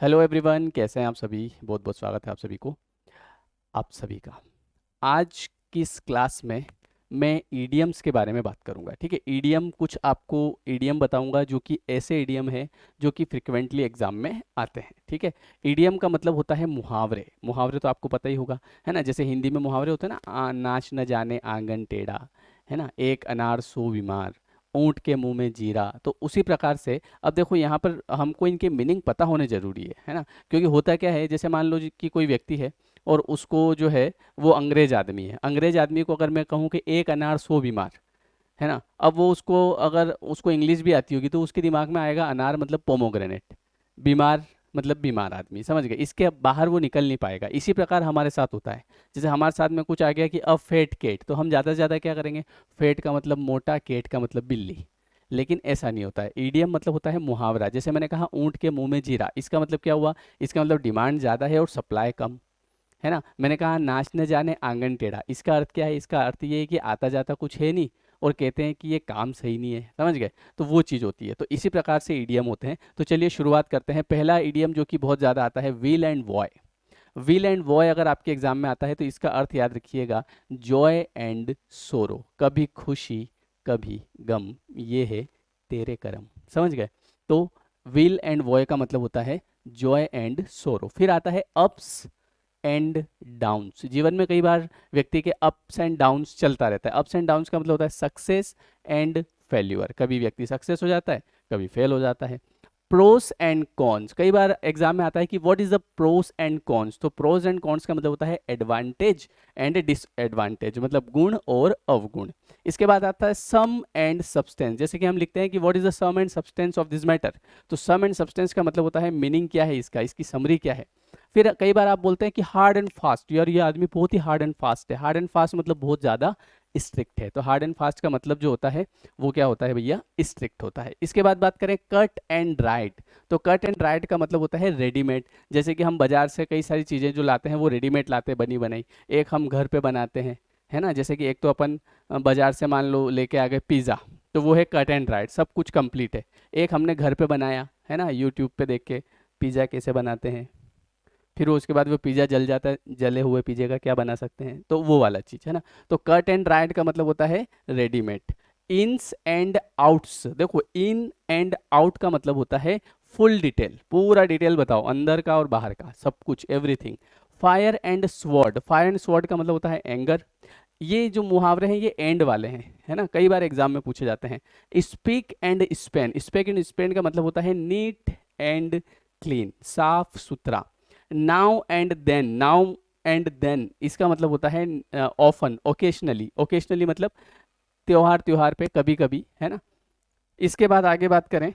Hello everyone, कैसे हैं आप सभी। बहुत बहुत स्वागत है आप सभी का। आज की इस क्लास में मैं ईडियम्स के बारे में बात करूंगा। ठीक है, ईडियम कुछ आपको ईडियम बताऊंगा जो कि ऐसे ईडियम है जो कि फ्रिक्वेंटली एग्जाम में आते हैं। ठीक है, ईडियम का मतलब होता है मुहावरे। मुहावरे तो आपको पता ही होगा, है ना। जैसे हिंदी में मुहावरे होते हैं ना, नाच न जाने आंगन टेढ़ा, है ना, एक अनार सो बीमार, ऊंट के मुंह में जीरा। तो उसी प्रकार से अब देखो यहाँ पर हमको इनके मीनिंग पता होने जरूरी है ना। क्योंकि होता क्या है, जैसे मान लो कि कोई व्यक्ति है और उसको जो है वो अंग्रेज आदमी है। अंग्रेज आदमी को अगर मैं कहूँ कि एक अनार सो बीमार, है ना, अब वो उसको अगर उसको इंग्लिश भी आती होगी तो उसके दिमाग में आएगा अनार मतलब पोमोग्रेनेट, बीमार मतलब बीमार आदमी। समझ गए, इसके बाहर वो निकल नहीं पाएगा। इसी प्रकार हमारे साथ होता है। जैसे हमारे साथ में कुछ आ गया कि अ फैट केट, तो हम ज़्यादा से ज़्यादा क्या करेंगे, फैट का मतलब मोटा, केट का मतलब बिल्ली। लेकिन ऐसा नहीं होता है। ईडियम मतलब होता है मुहावरा। जैसे मैंने कहा ऊंट के मुंह में जीरा, इसका मतलब क्या हुआ, इसका मतलब डिमांड ज़्यादा है और सप्लाई कम, है ना। मैंने कहा नाच न जाने आंगन टेढ़ा, इसका अर्थ क्या है, इसका अर्थ ये है कि आता जाता कुछ है नहीं और कहते हैं कि ये काम सही नहीं है। समझ गए, तो वो चीज़ होती है। तो इसी प्रकार से ईडियम होते हैं। तो चलिए शुरुआत करते हैं। पहला ईडियम जो कि बहुत ज़्यादा आता है, व्हील एंड वॉय। व्हील एंड वॉय अगर आपके एग्जाम में आता है तो इसका अर्थ याद रखिएगा, जॉय एंड सोरो, कभी खुशी कभी गम, ये है तेरे करम। समझ गए, तो व्हील एंड वॉय का मतलब होता है जॉय एंड सोरो। फिर आता है अप्स एंड डाउन्स। जीवन में कई बार व्यक्ति के अप्स एंड डाउन्स चलता रहता है। अप्स एंड डाउन्स का मतलब होता है सक्सेस एंड फेल्यूर, कभी व्यक्ति सक्सेस हो जाता है, कभी फेल हो जाता है। प्रोस एंड कॉन्स, कई बार एग्जाम में आता है कि what is the pros and cons, तो प्रोस एंड कॉन्स का मतलब होता है एडवांटेज एंड डिसएडवांटेज, मतलब गुण और अवगुण। इसके बाद आता है सम एंड सब्सटेंस। जैसे कि हम लिखते हैं कि what is the sum and substance of this matter, तो सम एंड सब्सटेंस का मतलब होता है मीनिंग क्या है इसका, इसकी समरी क्या है। फिर कई बार आप बोलते हैं कि हार्ड एंड फास्ट, यार ये आदमी बहुत ही हार्ड एंड फास्ट है। हार्ड एंड फास्ट मतलब बहुत ज्यादा स्ट्रिक्ट है। तो हार्ड एंड फास्ट का मतलब जो होता है वो क्या होता है भैया, स्ट्रिक्ट होता है। इसके बाद बात करें कट एंड राइट, तो कट एंड राइट का मतलब होता है रेडीमेड। जैसे कि हम बाजार से कई सारी चीजें जो लाते हैं वो रेडीमेड लाते हैं, बनी बनाई। एक हम घर पे बनाते हैं, है ना। जैसे कि एक तो अपन बाजार से मान लो लेके आ गए पिज्ज़ा, तो वो है कट एंड राइट, सब कुछ कंप्लीट है। एक हमने घर पे बनाया, है ना, यूट्यूब पे देख के पिज़्ज़ा कैसे बनाते हैं, फिर उसके बाद वो पिज़्ज़ा जल जाता है, जले हुए पिज़्ज़े का क्या बना सकते हैं, तो वो वाला चीज़ है ना। तो कट एंड राइट का मतलब होता है रेडीमेड। इन्स एंड आउट्स, देखो इन एंड आउट का मतलब होता है फुल डिटेल, पूरा डिटेल बताओ, अंदर का और बाहर का सब कुछ, everything. Fire and sword, fire and sword का मतलब होता है एंगर। ये जो मुहावरे हैं ये एंड वाले हैं, है ना, कई बार एग्जाम में पूछे जाते हैं। Spick and span, spick and span का मतलब होता है नीट एंड क्लीन, साफ सुथरा। Now and then, now and then इसका मतलब होता है ऑफन, ओकेशनली, ओकेशनली मतलब त्योहार, त्योहार पे कभी कभी, है ना। इसके बाद आगे बात करें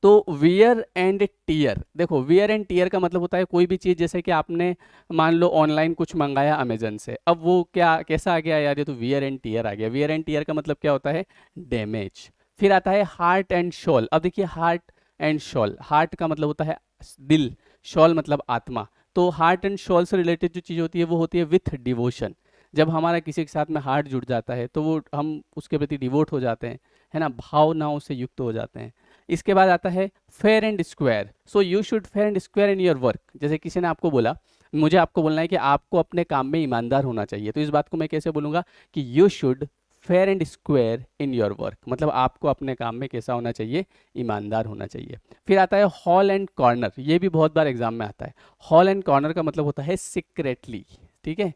तो वियर एंड टीयर, देखो वियर एंड टीयर का मतलब होता है कोई भी चीज़, जैसे कि आपने मान लो ऑनलाइन कुछ मंगाया अमेजन से, अब वो क्या कैसा आ गया यार, ये तो वियर एंड टीयर आ गया। वियर एंड टीयर का मतलब क्या होता है, डैमेज। फिर आता है हार्ट एंड शॉल। अब देखिए हार्ट एंड शॉल, हार्ट का मतलब होता है दिल, शॉल मतलब आत्मा। तो हार्ट एंड शॉल से रिलेटेड जो चीज़ होती है वो होती है विथ डिवोशन। जब हमारा किसी के साथ में हार्ट जुड़ जाता है तो वो हम उसके प्रति डिवोट हो जाते हैं, है ना, भावनाओं से युक्त हो जाते हैं। इसके बाद आता है fair and square. So you should fair and square in your work. जैसे किसी ने आपको बोला, मुझे आपको बोलना है कि आपको अपने काम में ईमानदार होना चाहिए, तो इस बात को मैं कैसे बोलूंगा कि you should fair and square in your work, मतलब आपको अपने काम में कैसा होना चाहिए, ईमानदार होना चाहिए। फिर आता है हॉल एंड कॉर्नर, ये भी बहुत बार एग्जाम में आता है। हॉल एंड कॉर्नर का मतलब होता है सीक्रेटली। ठीक है,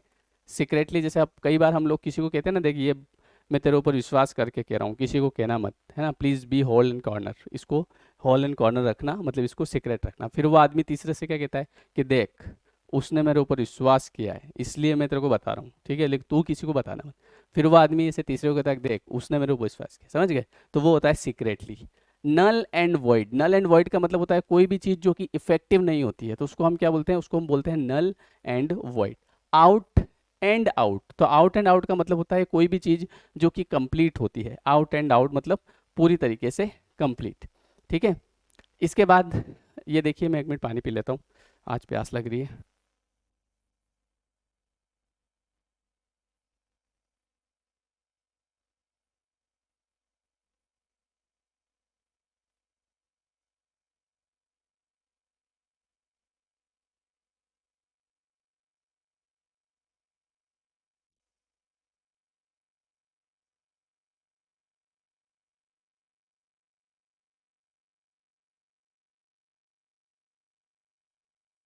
सीक्रेटली, जैसे अब कई बार हम लोग किसी को कहते हैं ना, देखिए मैं तेरे ऊपर विश्वास करके कह रहा हूँ, किसी को कहना मत, है ना, please be hole and corner, इसको हॉल एंड कॉर्नर रखना, मतलब इसको सीक्रेट रखना। फिर वो आदमी तीसरे से क्या कहता है कि देख उसने मेरे ऊपर विश्वास किया है इसलिए मैं तेरे को बता रहा हूँ, ठीक है, लेकिन तू किसी को बताना मत। फिर वो आदमी ऐसे तीसरे को कहता है देख उसने मेरे ऊपर विश्वास किया, समझ गए, तो वो होता है secretly. Null and void, null and void का मतलब होता है कोई भी चीज जो कि इफेक्टिव नहीं होती है तो उसको हम क्या बोलते हैं, उसको हम बोलते हैं null and void. Out and out, तो आउट एंड आउट का मतलब होता है कोई भी चीज जो कि कंप्लीट होती है। आउट एंड आउट मतलब पूरी तरीके से कंप्लीट। ठीक है, इसके बाद ये देखिए, मैं एक मिनट पानी पी लेता हूँ, आज प्यास लग रही है।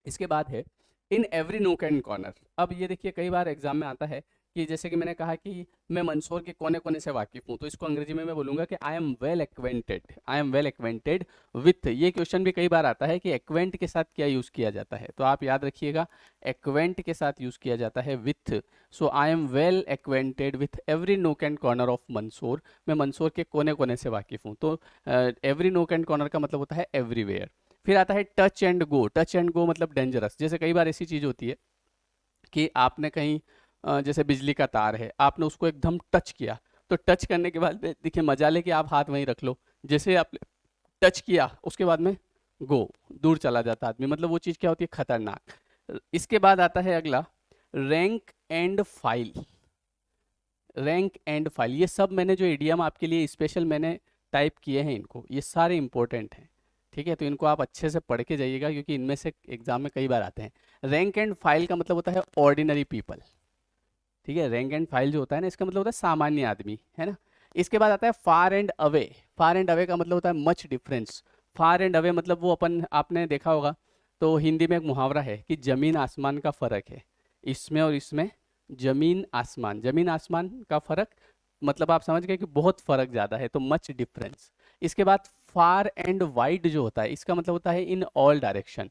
इसके बाद है in every nook and corner. अब ये देखिए कई बार एग्जाम में आता है कि जैसे कि मैंने कहा कि मैं मंदसौर के कोने कोने से वाकिफ हूँ, तो इसको अंग्रेजी में मैं बोलूंगा कि I am well acquainted with. ये क्वेश्चन भी कई बार आता है कि एक्वेंट के साथ क्या यूज़ किया जाता है, तो आप याद रखिएगा एक्वेंट के साथ यूज़ किया जाता है with. So I am well acquainted with every नोक एंड कॉर्नर ऑफ मंदसौर। मैं मंदसौर के कोने कोने से वाकिफ हूँ, तो एवरी नोक एंड कॉर्नर का मतलब होता है एवरीवेयर। फिर आता है touch and go. Touch and go मतलब डेंजरस। जैसे कई बार ऐसी चीज़ होती है कि आपने कहीं जैसे बिजली का तार है, आपने उसको एकदम टच किया, तो टच करने के बाद देखिए मजा ले कि आप हाथ वहीं रख लो, जैसे आपने टच किया उसके बाद में गो, दूर चला जाता आदमी, मतलब वो चीज़ क्या होती है, खतरनाक। इसके बाद आता है अगला rank and file. Rank and file, ये सब मैंने जो इडियम आपके लिए स्पेशल मैंने टाइप किए हैं, इनको ये सारे इंपॉर्टेंट हैं, ठीक है, तो इनको आप अच्छे से पढ़ के जाइएगा क्योंकि इनमें से एग्जाम में कई बार आते हैं। रैंक एंड फाइल का मतलब होता है ऑर्डिनरी पीपल, ठीक है। रैंक एंड फाइल जो होता है ना, इसका मतलब होता है सामान्य आदमी, है ना। इसके बाद आता है far and away. Far and away का मतलब होता है much difference. Far and away मतलब वो अपन आपने देखा होगा, तो हिंदी में एक मुहावरा है कि जमीन आसमान का फर्क है, इसमें और इसमें जमीन आसमान का फर्क, मतलब आप समझ गए कि बहुत फर्क ज़्यादा है, तो मच डिफरेंस। इसके बाद फार एंड वाइड जो होता है, इसका मतलब होता है in all direction.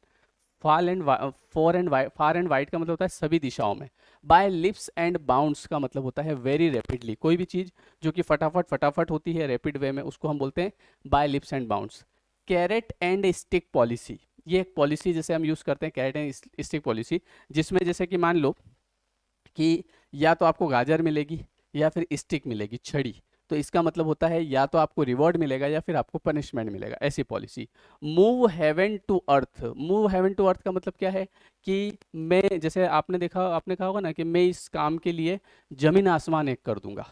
Far and wide का मतलब होता है सभी दिशाओं में। बाय लिप्स एंड बाउंड्स का मतलब होता है वेरी रैपिडली। कोई भी चीज़ जो कि फटाफट फटाफट होती है रैपिड वे में, उसको हम बोलते हैं by leaps and bounds. Carrot and stick policy, ये एक पॉलिसी जैसे हम यूज़ करते हैं कैरेट एंड स्टिक पॉलिसी, जिसमें जैसे कि मान लो कि या तो आपको गाजर मिलेगी या फिर स्टिक मिलेगी, छड़ी, तो इसका मतलब होता है या तो आपको रिवॉर्ड मिलेगा या फिर आपको पनिशमेंट मिलेगा, ऐसी policy. Move heaven to earth. Move heaven to earth का मतलब क्या है कि मैं, जैसे आपने कहा होगा ना कि मैं इस काम के लिए जमीन आसमान एक कर दूंगा,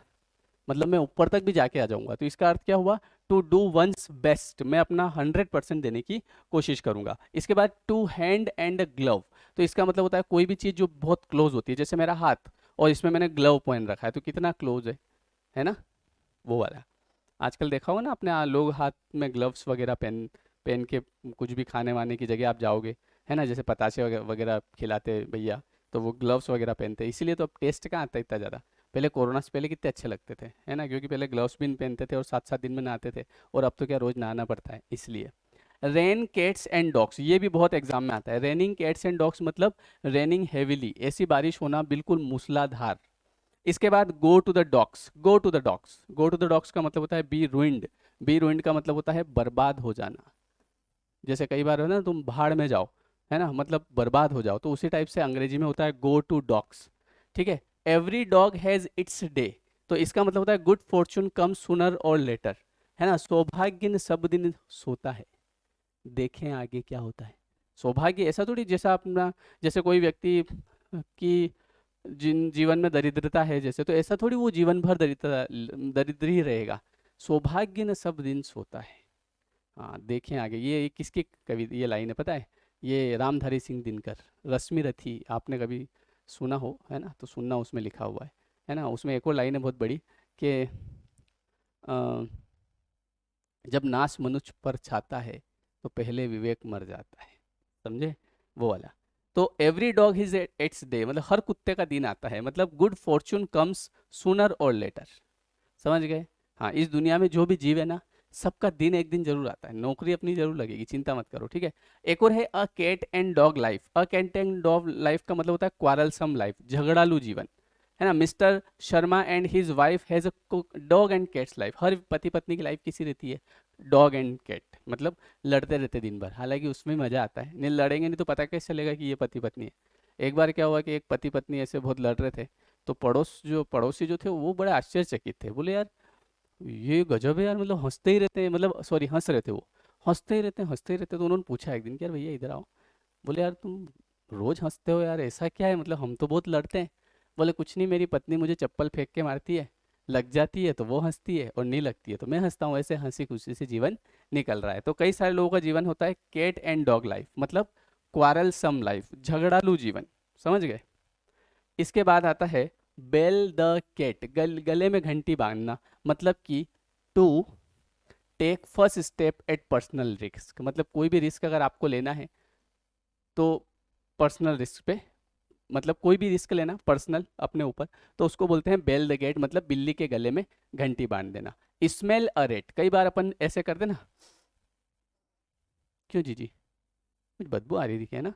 मतलब मैं ऊपर तक भी जाके आ जाऊंगा, तो इसका अर्थ क्या हुआ, टू डू वंस बेस्ट, मैं अपना 100% देने की कोशिश करूंगा। इसके बाद टू हैंड एंड ग्लव, तो इसका मतलब होता है कोई भी चीज़ जो बहुत क्लोज होती है, जैसे मेरा हाथ और इसमें मैंने ग्लव पहन रखा है, तो कितना क्लोज है ना, वो वाला। आजकल देखा होगा ना आपने, लोग हाथ में ग्लव्स वगैरह पहन पहन के कुछ भी खाने वाने की जगह आप जाओगे, है ना, जैसे पतासे वगैरह वगैरह खिलाते भैया, तो वो ग्लव्स वगैरह पहनते हैं, इसीलिए तो अब टेस्ट कहाँ आता है इतना ज़्यादा। पहले कोरोना से पहले कितने अच्छे लगते थे, है ना, क्योंकि पहले ग्लव्स भी नहीं पहनते थे और 7-7 दिन में नहाते थे, और अब तो क्या रोज़ नहाना पड़ता है, इसलिए। रेन कैट्स एंड डॉग्स, ये भी बहुत एग्जाम में आता है। रेनिंग कैट्स एंड डॉग्स मतलब रेनिंग हेविली, ऐसी बारिश होना बिल्कुल मूसलाधार। इसके बाद go to the dogs. Go to the dogs का मतलब होता है बी रुइंड। बी रुइंड का मतलब होता है बर्बाद हो जाना। जैसे कई बार है ना, तुम भाड़ में जाओ, है ना, मतलब बर्बाद हो जाओ, तो उसी टाइप से अंग्रेजी में होता है गो टू डॉक्स, ठीक है। Every dog has its day, तो इसका मतलब होता है गुड फॉर्चून कम सूनर और लेटर, है ना। सौभाग्य न सब दिन सोता है, देखें आगे क्या होता है। सौभाग्य ऐसा थोड़ी जैसा अपना, जैसे कोई व्यक्ति की जिन जीवन में दरिद्रता है जैसे, तो ऐसा थोड़ी वो जीवन भर दरिद्र ही रहेगा। सौभाग्य न सब दिन सोता है, हाँ देखें आगे। ये किसकी कवि ये लाइन है पता है, ये रामधारी सिंह दिनकर, रश्मि रथी, आपने कभी सुना हो, है ना, तो सुनना, उसमें लिखा हुआ है ना। उसमें एक और लाइन है बहुत बड़ी कि अ, जब नाश मनुष्य पर छाता है तो पहले विवेक मर जाता है, समझे, वो वाला। तो every dog is it's day, मतलब हर कुत्ते का दिन आता है, मतलब गुड फॉर्चून कम्स सूनर और लेटर, समझ गए। हाँ, इस दुनिया में जो भी जीव है ना, सबका दिन एक दिन जरूर आता है, नौकरी अपनी जरूर लगेगी, चिंता मत करो, ठीक है। एक और है a cat and dog life. A cat and dog life का मतलब होता है क्वारलसम लाइफ, झगड़ालू जीवन, है ना। Mister Sharma and his wife has a dog and cats life. हर पति पत्नी की लाइफ किसी रहती है, डॉग एंड कैट, मतलब लड़ते रहते दिन भर, हालांकि उसमें मजा आता है, नहीं लड़ेंगे नहीं तो पता कैसे चलेगा कि ये पति पत्नी है। एक बार क्या हुआ कि एक पति पत्नी ऐसे बहुत लड़ रहे थे, तो पड़ोसी जो थे वो बड़े आश्चर्यचकित थे, बोले यार ये गजब है यार, मतलब हंसते ही रहते हैं, मतलब सॉरी हंस रहे थे वो, हंसते ही रहते, तो उन्होंने पूछा एक दिन कि यार भैया इधर आओ, बोले यार तुम रोज हंसते हो यार, ऐसा क्या है, मतलब हम तो बहुत लड़ते हैं। बोले कुछ नहीं, मेरी पत्नी मुझे चप्पल फेंक के मारती है, लग जाती है तो वो हंसती है, और नहीं लगती है तो मैं हंसता हूँ, ऐसे हंसी खुशी से जीवन निकल रहा है। तो कई सारे लोगों का जीवन होता है कैट एंड डॉग लाइफ, मतलब क्वारलसम लाइफ, झगड़ालू जीवन, समझ गए। इसके बाद आता है बेल द कैट, गले में घंटी बांधना, मतलब कि to take first step at personal risk, मतलब कोई भी रिस्क अगर आपको लेना है तो पर्सनल रिस्क पे, मतलब कोई भी रिस्क लेना पर्सनल अपने ऊपर, तो उसको बोलते हैं बेल द गेट, मतलब बिल्ली के गले में घंटी बांध देना। स्मेल अ रेट, कई बार अपन ऐसे करते ना, क्यों जी जी, कुछ बदबू आ रही थी क्या ना,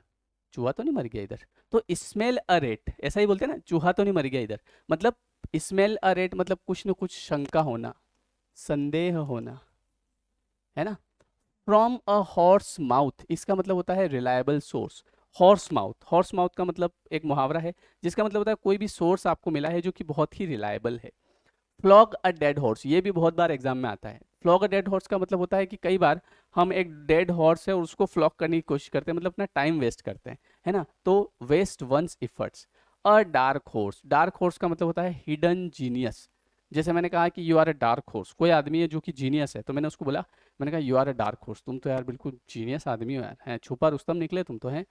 चूहा तो नहीं मर गया इधर? तो स्मेल अ रेट ऐसा ही बोलते हैं ना, चूहा तो नहीं मर गया इधर, मतलब स्मेल अ रेट मतलब कुछ न कुछ शंका होना, संदेह होना, है ना। फ्रॉम अ हॉर्स माउथ, इसका मतलब होता है reliable source. Horse mouth, horse mouth का मतलब एक मुहावरा है जिसका मतलब होता है कोई भी सोर्स आपको मिला है जो कि बहुत ही रिलायबल है। फ्लॉग अ डेड हॉर्स, ये भी बहुत बार एग्जाम में आता है। फ्लॉग अ डेड हॉर्स का मतलब होता है कि कई बार हम एक डेड हॉर्स है और उसको फ्लॉग करने की कोशिश करते हैं, मतलब अपना टाइम वेस्ट करते हैं, है ना, तो waste one's efforts. A dark horse, dark horse का मतलब होता है हिडन जीनियस। जैसे मैंने कहा कि you are a dark horse, कोई आदमी है जो कि जीनियस है, तो मैंने उसको बोला, मैंने कहा you are a dark horse, तुम तो यार बिल्कुल जीनियस आदमी हो यार, हैं छुपा रुस्तम निकले तुम तो, हैं।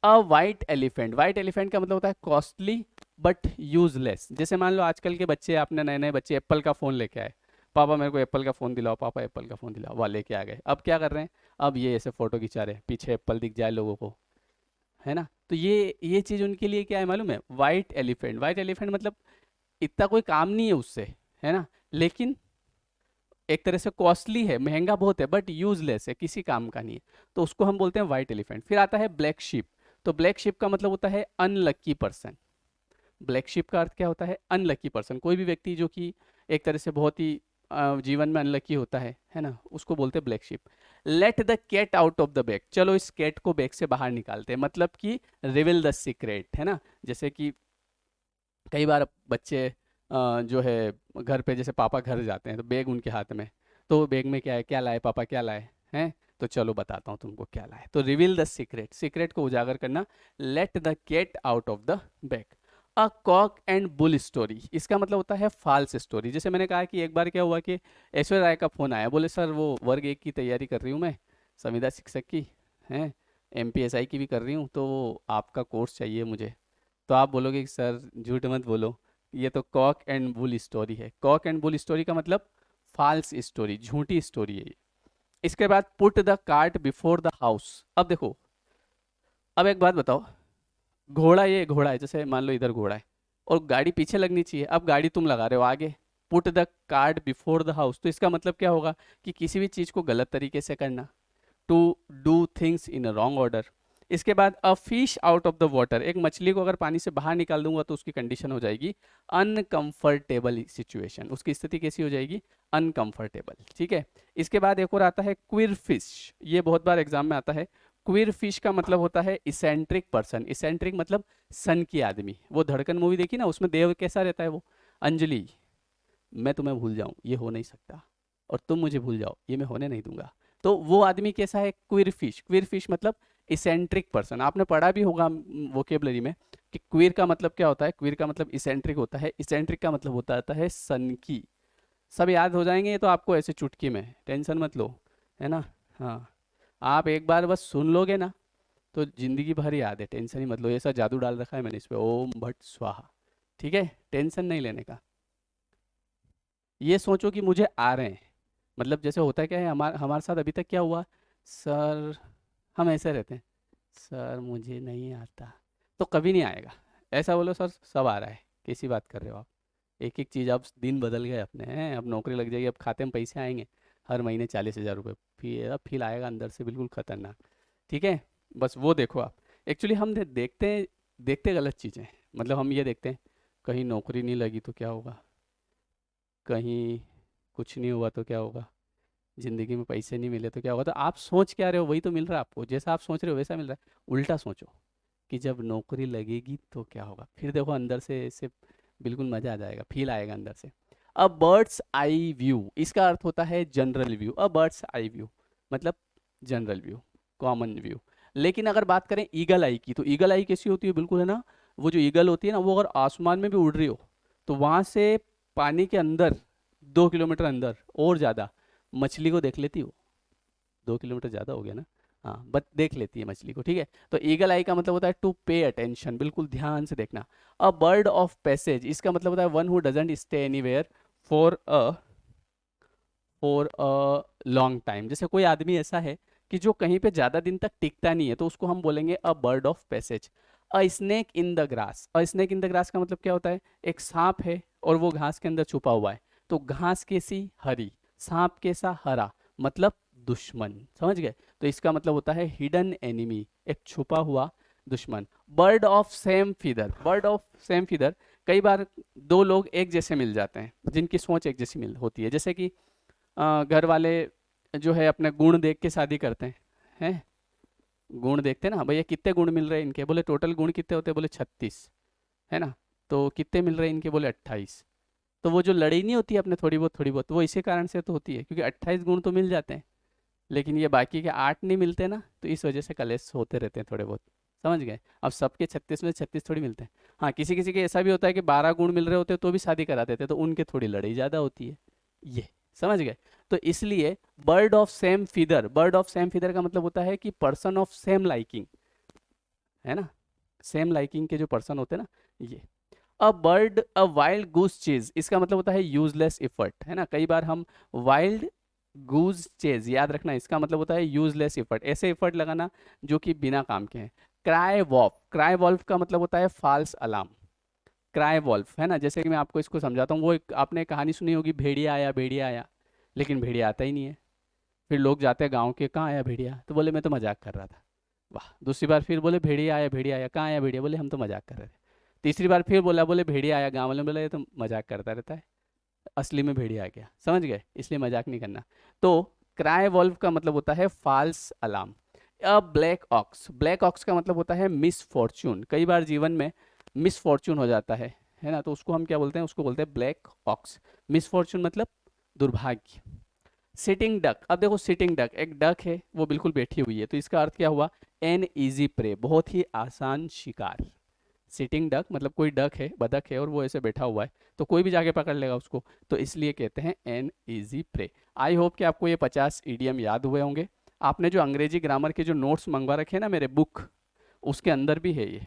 अ वाइट एलिफेंट, वाइट एलिफेंट का मतलब होता है कॉस्टली बट यूजलेस। जैसे मान लो आजकल के बच्चे, आपने नए नए बच्चे एप्पल का फ़ोन लेके आए, पापा मेरे को एप्पल का फ़ोन दिलाओ, पापा एप्पल का फ़ोन दिलाओ, वाह लेके आ गए। अब क्या कर रहे हैं, अब ये ऐसे फ़ोटो खिंचा रहे हैं, पीछे एप्पल दिख जाए लोगों को, है ना। तो ये चीज़ उनके लिए क्या है मालूम है, वाइट एलिफेंट। वाइट एलिफेंट मतलब इतना कोई काम नहीं है उससे, है ना, लेकिन एक तरह से कॉस्टली है, महंगा बहुत है, बट यूजलेस है, किसी काम का नहीं है, तो उसको हम बोलते हैं वाइट एलिफेंट। फिर आता है ब्लैक शिप। तो ब्लैक शिप का मतलब होता है अनलक्की पर्सन। ब्लैक शिप का अर्थ क्या होता है, अनलकी पर्सन, कोई भी व्यक्ति जो कि एक तरह से बहुत ही जीवन में अनलकी होता है ना, उसको बोलते हैं black sheep. Let the cat out of the bag, चलो इस कैट को बैग से बाहर निकालते हैं, मतलब कि रिवील द सीक्रेट, है ना। जैसे कि कई बार बच्चे जो है घर पे, जैसे पापा घर जाते हैं तो बैग उनके हाथ में, तो बैग में क्या है, क्या लाए पापा, क्या लाए हैं, तो चलो बताता हूँ तुमको क्या लाए, तो रिवील द सीक्रेट, सीक्रेट को उजागर करना। Let the cat out of the bag. A cock and bull story, इसका मतलब होता है फॉल्स स्टोरी। जैसे मैंने कहा कि एक बार क्या हुआ कि ऐश्वर्या राय का फ़ोन आया, बोले सर वो वर्ग 1 की तैयारी कर रही हूँ मैं, संविदा शिक्षक की, हैं, एमपीएसआई की भी कर रही हूँ, तो आपका कोर्स चाहिए मुझे। तो आप बोलोगे कि सर झूठ मत बोलो, ये तो कॉक एंड बुल स्टोरी है। कॉक एंड बुल स्टोरी का मतलब फॉल्स स्टोरी, झूठी स्टोरी है ये। इसके बाद put the cart before the house. अब देखो, अब एक बात बताओ, घोड़ा, ये घोड़ा है, जैसे मान लो इधर घोड़ा है और गाड़ी पीछे लगनी चाहिए, अब गाड़ी तुम लगा रहे हो आगे। Put the cart before the house, तो इसका मतलब क्या होगा कि किसी भी चीज़ को गलत तरीके से करना, to do things in a wrong order. इसके बाद a fish out of the water, एक मछली को अगर पानी से बाहर निकाल दूंगा तो उसकी कंडीशन हो जाएगी अनकंफर्टेबल सिचुएशन, उसकी स्थिति कैसी हो जाएगी, अनकंफर्टेबल, ठीक है। इसके बाद एक और आता है क्विर फिश, ये बहुत बार एग्जाम में आता है। क्विर फिश का मतलब होता है इसेंट्रिक पर्सन। इसेंट्रिक मतलब सन की आदमी। वो धड़कन मूवी देखी ना, उसमें देव कैसा रहता है वो, अंजलि, मैं तुम्हें भूल जाऊं ये हो नहीं सकता, और तुम मुझे भूल जाओ ये मैं होने नहीं दूंगा। तो वो आदमी कैसा है, क्विर फिश। क्विर फिश मतलब इसेंट्रिक पर्सन। आपने पढ़ा भी होगा वोकेबलरी में कि क्विर का मतलब क्या होता है, क्विर का मतलब इसेंट्रिक होता है, इसेंट्रिक का मतलब होता है सन की। सब याद हो जाएंगे ये तो आपको ऐसे चुटकी में, टेंशन मत लो, है ना। हाँ, आप एक बार बस सुन लोगे ना तो जिंदगी भर याद है, टेंशन ही मत लो, ऐसा जादू डाल रखा है मैंने इस पे, ओम भट स्वाहा, ठीक है, टेंशन नहीं लेने का। ये सोचो कि मुझे आ रहे हैं, मतलब जैसे होता है क्या है, हमारे हमारे साथ अभी तक क्या हुआ, सर हम ऐसे रहते हैं, सर मुझे नहीं आता, तो कभी नहीं आएगा। ऐसा बोलो सर सब आ रहा है, कैसी बात कर रहे हो आप, एक एक चीज़, अब दिन बदल गए अपने, हैं अब नौकरी लग जाएगी, अब खाते में पैसे आएंगे हर महीने 40,000 रुपये, फिर अब फील आएगा अंदर से बिल्कुल खतरनाक, ठीक है। बस वो देखो आप, एक्चुअली हम देखते गलत चीज़ें, मतलब हम ये देखते हैं कहीं नौकरी नहीं लगी तो क्या होगा, कहीं कुछ नहीं हुआ तो क्या होगा, ज़िंदगी में पैसे नहीं मिले तो क्या होगा। तो आप सोच क्या रहे हो वही तो मिल रहा है आपको, जैसा आप सोच रहे हो वैसा मिल रहा है। उल्टा सोचो कि जब नौकरी लगेगी तो क्या होगा, फिर देखो अंदर से ऐसे बिल्कुल मज़ा आ जाएगा, फील आएगा अंदर से। अ बर्ड्स आई व्यू, इसका अर्थ होता है general view. A bird's eye view मतलब जनरल व्यू, कॉमन व्यू। लेकिन अगर बात करें ईगल आई की, तो ईगल आई कैसी होती है, बिल्कुल है ना, वो जो ईगल होती है ना, वो अगर आसमान में भी उड़ रही हो तो वहाँ से पानी के अंदर 2 किलोमीटर अंदर और ज़्यादा मछली को देख लेती हो। 2 किलोमीटर ज़्यादा हो गया ना, हाँ, बट देख लेती है मछली को, ठीक है। तो ईगल आई का मतलब होता है टू पे अटेंशन, बिल्कुल ध्यान से देखना। अ बर्ड ऑफ पैसेज, इसका मतलब होता है one who doesn't stay anywhere for a for a long time. जैसे कोई आदमी ऐसा है कि जो कहीं पे ज़्यादा दिन तक टिकता नहीं है, तो उसको हम बोलेंगे a bird of passage. A snake in the grass, a snake in the grass का मतलब क्या होता है, एक सांप है और वो घास के अंदर छुपा हुआ है, तो घास कैसी हरी, सांप कैसा हरा, मतलब दुश्मन, समझ गए। तो इसका मतलब होता है हिडन एनिमी, एक छुपा हुआ दुश्मन। Bird of same feather, bird of same feather, कई बार दो लोग एक जैसे मिल जाते हैं जिनकी सोच एक जैसी मिल होती है, जैसे कि घर वाले जो है अपने गुण देख के शादी करते हैं, गुण देखते हैं ना, भैया कितने गुण मिल रहे हैं इनके, बोले टोटल गुण कितने होते हैं, बोले 36, है ना, तो कितने मिल रहे हैं इनके, बोले 28। तो वो जो लड़ाई नहीं होती है अपने थोड़ी बहुत, वो इसी कारण से तो होती है, क्योंकि 28 गुण तो मिल जाते हैं, लेकिन ये बाकी के 8 नहीं मिलते ना, तो इस वजह से कलेश होते रहते हैं थोड़े बहुत, समझ गए। अब सबके 36 में 36 थोड़ी मिलते हैं। हाँ, किसी किसी के ऐसा भी होता है कि 12 गुण मिल रहे होते हैं तो भी शादी करा देते हैं, तो उनके थोड़ी लड़ाई ज़्यादा होती है, ये समझ गए। तो इसलिए bird of same feather, bird of same feather का मतलब होता है कि पर्सन ऑफ सेम लाइकिंग, है ना, सेम लाइकिंग के जो पर्सन होते हैं ना, ये। A bird a wild goose chase, इसका मतलब होता है यूजलेस एफर्ट, है ना, कई बार हम वाइल्ड गूज चेज, याद रखना, इसका मतलब होता है यूजलेस एफर्ट, ऐसे एफर्ट लगाना जो कि बिना काम के हैं। क्राई वॉल्फ, क्राई वॉल्फ का मतलब होता है फाल्स अलार्म, क्राई वॉल्फ, है ना, जैसे कि मैं आपको इसको समझाता हूँ, वो एक आपने कहानी सुनी होगी, भेड़िया आया, लेकिन भेड़िया आता ही नहीं है। फिर लोग जाते हैं गाँव के, कहाँ आया भेड़िया, तो बोले मैं तो मजाक कर रहा था। वाह, दूसरी बार फिर बोले भेड़िया आया, कहाँ आया भेड़िया, बोले हम तो मजाक कर रहे थे। तीसरी बार फिर बोला, बोले भेड़िया आया, गाँव वाले ने बोला ये तो मजाक करता रहता है, असली में भेड़िया आ गया, समझ गए, इसलिए मजाक नहीं करना। तो क्राई वॉल्व का मतलब होता है false alarm. A black ox, black ox का मतलब होता है मिस फॉर्च्यून, कई बार जीवन में मिस फॉर्च्यून हो जाता है ना, तो उसको हम क्या बोलते हैं, उसको बोलते हैं ब्लैक ऑक्स। मिस फॉर्च्यून मतलब दुर्भाग्य। सिटिंग डक, अब देखो सिटिंग डक, एक डक है वो बिल्कुल बैठी हुई है, तो इसका अर्थ क्या हुआ, एन इजी प्रे, बहुत ही आसान शिकार। सिटिंग डक मतलब कोई डक है, बतख है और वो ऐसे बैठा हुआ है, तो कोई भी जाके पकड़ लेगा उसको, तो इसलिए कहते हैं an easy prey. I hope कि आपको ये 50 ईडियम याद हुए होंगे। आपने जो अंग्रेजी ग्रामर के जो नोट्स मंगवा रखे हैं ना मेरे बुक, उसके अंदर भी है ये,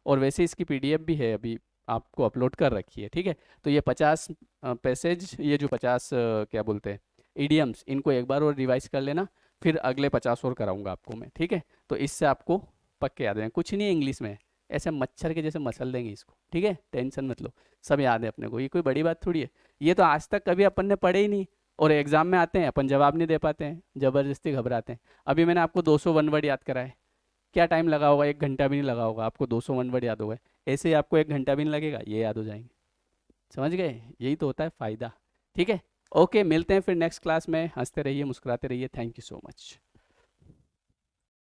और वैसे इसकी पीडीएफ भी है, अभी आपको अपलोड कर रखी है, ठीक है। तो ये 50 पैसेज, ये जो 50 क्या बोलते हैं ईडियम्स, इनको एक बार और रिवाइज कर लेना, फिर अगले 50 और कराऊंगा आपको मैं, ठीक है। तो इससे आपको पक्के याद है, कुछ नहीं है इंग्लिश में, ऐसे मच्छर के जैसे मसल देंगे इसको, ठीक है, टेंशन मत लो, सब याद है अपने को, ये कोई बड़ी बात थोड़ी है। ये तो आज तक कभी अपन ने पढ़े ही नहीं, और एग्जाम में आते हैं अपन जवाब नहीं दे पाते हैं, जबरदस्ती घबराते हैं। अभी मैंने आपको 201 वर्ड याद कराए, क्या टाइम लगा होगा, 1 घंटा भी नहीं लगा होगा, आपको 201 वर्ड याद हो गए। ऐसे ही आपको 1 घंटा भी नहीं लगेगा, ये याद हो जाएंगे, समझ गए, यही तो होता है फ़ायदा, ठीक है। ओके, मिलते हैं फिर नेक्स्ट क्लास में, हंसते रहिए मुस्कुराते रहिए, थैंक यू सो मच।